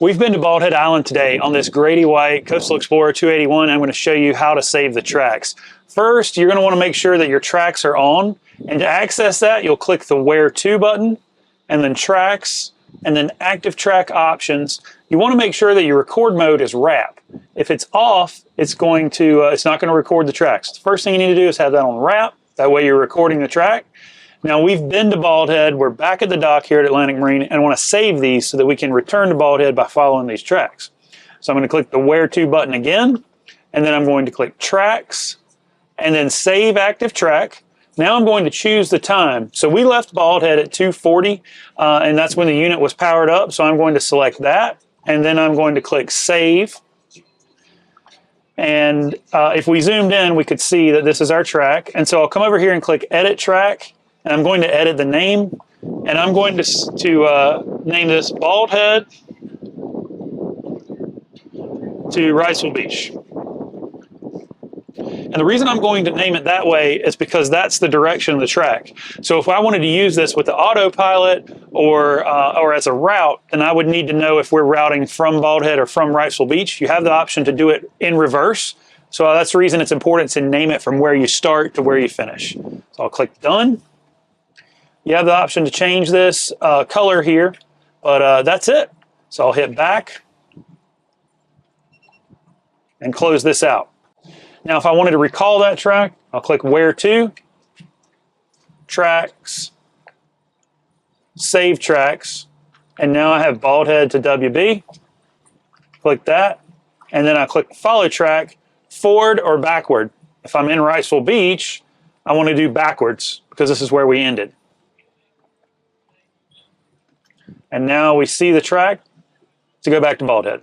We've been to Bald Head Island today on this Grady White Coastal Explorer 281. I'm going to show you how to save the tracks. First, you're going to want to make sure that your tracks are on. And to access that, you'll click the Where To button, and then Tracks, and then Active Track Options. You want to make sure that your record mode is wrap. If it's off, it's not going to record the tracks. The first thing you need to do is have that on wrap. That way you're recording the track. Now we've been to Bald Head, we're back at the dock here at Atlantic Marine, and I want to save these so that we can return to Bald Head by following these tracks. So I'm going to click the Where To button again, and then I'm going to click Tracks, and then Save Active Track. Now I'm going to choose the time. So we left Bald Head at 2:40, and that's when the unit was powered up, so I'm going to select that, and then I'm going to click Save. And if we zoomed in, we could see that this is our track, and so I'll come over here and click Edit Track, and I'm going to edit the name, and I'm going to name this Bald Head to Wrightsville Beach. And the reason I'm going to name it that way is because that's the direction of the track. So if I wanted to use this with the autopilot or as a route, then I would need to know if we're routing from Bald Head or from Wrightsville Beach. You have the option to do it in reverse. So that's the reason it's important to name it from where you start to where you finish. So I'll click Done. You have the option to change this color here, but that's it. So I'll hit back and close this out. Now, if I wanted to recall that track, I'll click Where To, Tracks, Save Tracks, and now I have Bald Head to WB. Click that, and then I click Follow Track, forward or backward. If I'm in Wrightsville Beach, I want to do backwards because this is where we ended. And now we see the track to go back to Bald Head.